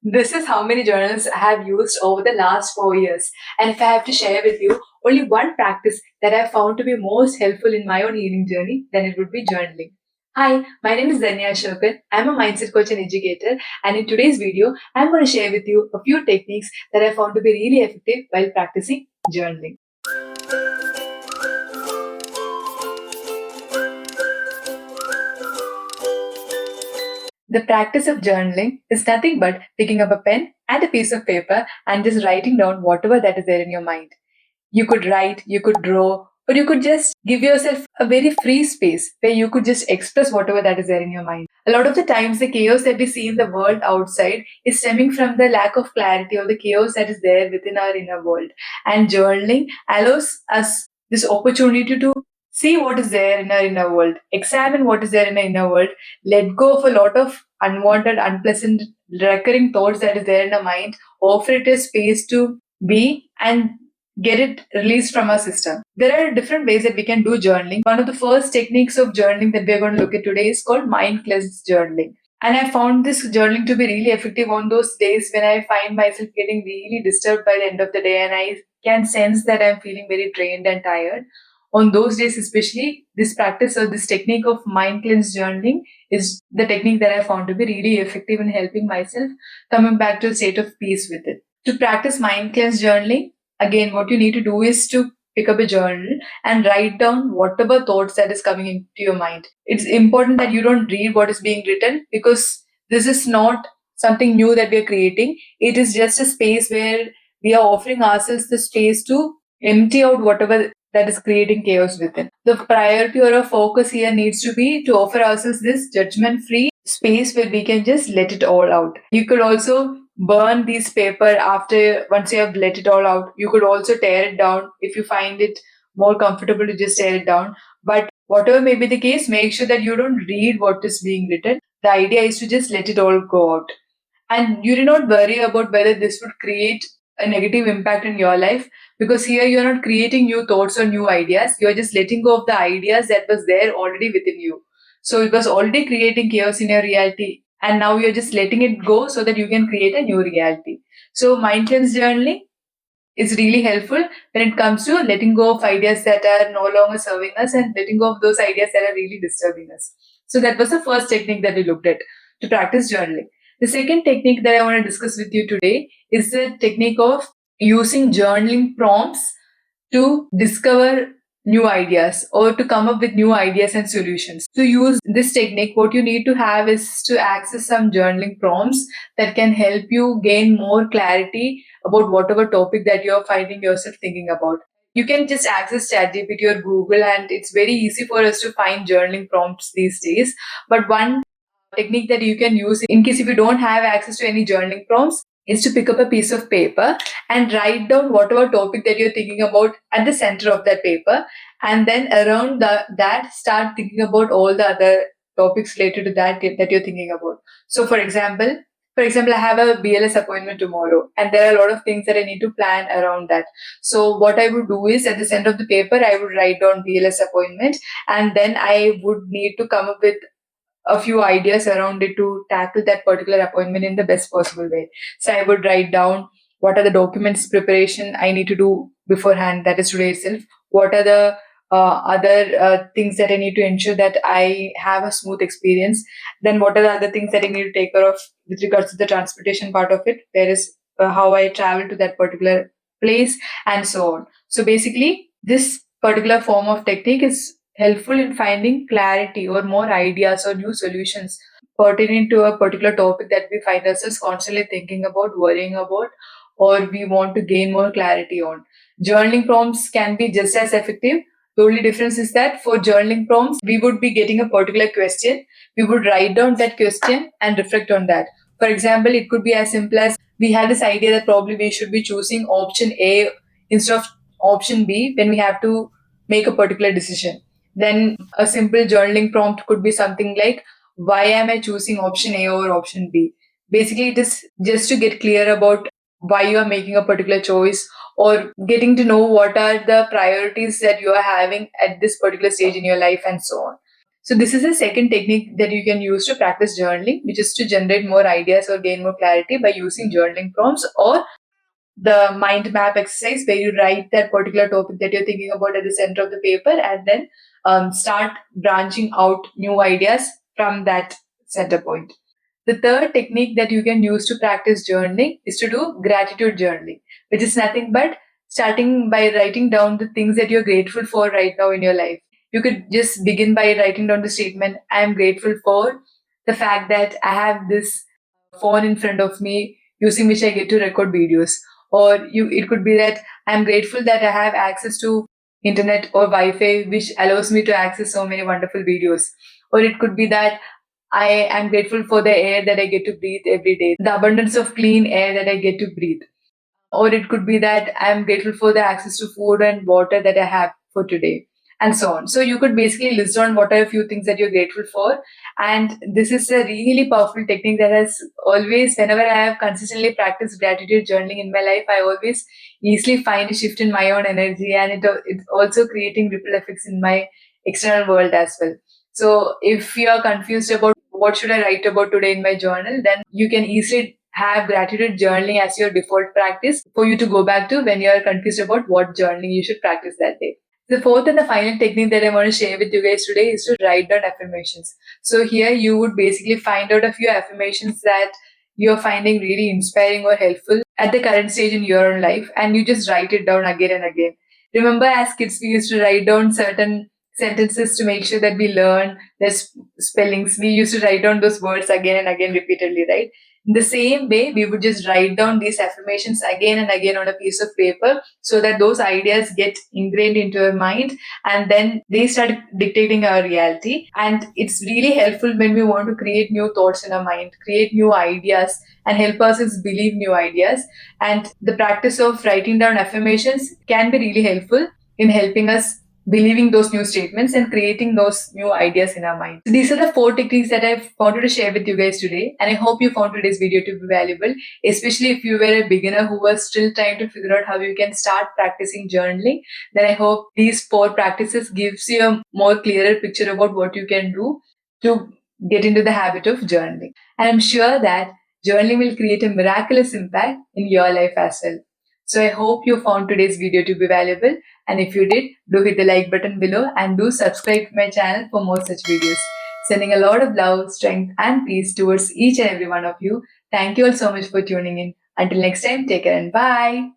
This is how many journals I have used over the last 4 years. And if I have to share with you only one practice that I found to be most helpful in my own healing journey, then it would be journaling. Hi, my name is Danya Ashokan. I'm a mindset coach and educator. And in today's video, I'm going to share with you a few techniques that I found to be really effective while practicing journaling. The practice of journaling is nothing but picking up a pen and a piece of paper and just writing down whatever that is there in your mind. You could write, you could draw, or you could just give yourself a very free space where you could just express whatever that is there in your mind. A lot of the times, the chaos that we see in the world outside is stemming from the lack of clarity or the chaos that is there within our inner world. And journaling allows us this opportunity to see what is there in our inner world, examine what is there in our inner world, let go of a lot of unwanted, unpleasant, recurring thoughts that is there in our mind, offer it a space to be, and get it released from our system. There are different ways that we can do journaling. One of the first techniques of journaling that we're going to look at today is called mind cleanse journaling. And I found this journaling to be really effective on those days when I find myself getting really disturbed by the end of the day and I can sense that I'm feeling very drained and tired. On those days, especially, this practice or this technique of mind cleanse journaling is the technique that I found to be really effective in helping myself coming back to a state of peace with it. To practice mind cleanse journaling, again, what you need to do is to pick up a journal and write down whatever thoughts that is coming into your mind. It's important that you don't read what is being written because this is not something new that we are creating. It is just a space where we are offering ourselves the space to empty out whatever that is creating chaos within. The priority or a focus here needs to be to offer ourselves this judgment free space where we can just let it all out. You could also burn these paper after once you have let it all out. You could also tear it down if you find it more comfortable to just tear it down. But whatever may be the case, make sure that you don't read what is being written. The idea is to just let it all go out. And you do not worry about whether this would create a negative impact in your life because here you're not creating new thoughts or new ideas. You're just letting go of the ideas that was there already within you. So it was already creating chaos in your reality. And now you're just letting it go so that you can create a new reality. So mindfulness journaling is really helpful when it comes to letting go of ideas that are no longer serving us and letting go of those ideas that are really disturbing us. So that was the first technique that we looked at to practice journaling. The second technique that I want to discuss with you today is the technique of using journaling prompts to discover new ideas or to come up with new ideas and solutions. To use this technique, what you need to have is to access some journaling prompts that can help you gain more clarity about whatever topic that you're finding yourself thinking about. You can just access ChatGPT or Google, and it's very easy for us to find journaling prompts these days. But one technique that you can use in case if you don't have access to any journaling prompts is to pick up a piece of paper and write down whatever topic that you're thinking about at the center of that paper, and then around that start thinking about all the other topics related to that you're thinking about. So for example, I have a BLS appointment tomorrow, and there are a lot of things that I need to plan around that. So what I would do is at the center of the paper, I would write down BLS appointment, and then I would need to come up with a few ideas around it to tackle that particular appointment in the best possible way. So I would write down what are the documents preparation I need to do beforehand, that is today itself. What are the other things that I need to ensure that I have a smooth experience. Then what are the other things that I need to take care of with regards to the transportation part of it. There is how I travel to that particular place and so on. So basically, this particular form of technique is helpful in finding clarity or more ideas or new solutions pertaining to a particular topic that we find ourselves constantly thinking about, worrying about, or we want to gain more clarity on. Journaling prompts can be just as effective. The only difference is that for journaling prompts, we would be getting a particular question. We would write down that question and reflect on that. For example, it could be as simple as we had this idea that probably we should be choosing option A instead of option B when we have to make a particular decision. Then a simple journaling prompt could be something like, why am I choosing option A over option B? Basically, it is just to get clear about why you are making a particular choice or getting to know what are the priorities that you are having at this particular stage in your life and so on. So this is the second technique that you can use to practice journaling, which is to generate more ideas or gain more clarity by using journaling prompts or the mind map exercise where you write that particular topic that you're thinking about at the center of the paper and then start branching out new ideas from that center point. The third technique that you can use to practice journaling is to do gratitude journaling, which is nothing but starting by writing down the things that you're grateful for right now in your life. You could just begin by writing down the statement, I am grateful for the fact that I have this phone in front of me using which I get to record videos. Or it could be that I'm grateful that I have access to internet or Wi-Fi, which allows me to access so many wonderful videos. Or it could be that I am grateful for the air that I get to breathe every day, the abundance of clean air that I get to breathe. Or it could be that I'm grateful for the access to food and water that I have for today, and so on. So you could basically list down what are a few things that you're grateful for. And this is a really powerful technique that has always, whenever I have consistently practiced gratitude journaling in my life, I always easily find a shift in my own energy, and it's also creating ripple effects in my external world as well. So if you are confused about what should I write about today in my journal, then you can easily have gratitude journaling as your default practice for you to go back to when you are confused about what journaling you should practice that day. The fourth and the final technique that I want to share with you guys today is to write down affirmations. So here you would basically find out a few affirmations that you're finding really inspiring or helpful at the current stage in your own life, and you just write it down again and again. Remember, as kids, we used to write down certain sentences to make sure that we learn their spellings. We used to write down those words again and again repeatedly, right? In the same way, we would just write down these affirmations again and again on a piece of paper so that those ideas get ingrained into our mind and then they start dictating our reality. And it's really helpful when we want to create new thoughts in our mind, create new ideas, and help us believe new ideas. And the practice of writing down affirmations can be really helpful in helping us believing those new statements and creating those new ideas in our mind. So these are the four techniques that I wanted to share with you guys today. And I hope you found today's video to be valuable, especially if you were a beginner who was still trying to figure out how you can start practicing journaling. Then I hope these four practices gives you a more clearer picture about what you can do to get into the habit of journaling. And I'm sure that journaling will create a miraculous impact in your life as well. So I hope you found today's video to be valuable. And if you did, do hit the like button below and do subscribe to my channel for more such videos. Sending a lot of love, strength, and peace towards each and every one of you. Thank you all so much for tuning in. Until next time, take care and bye.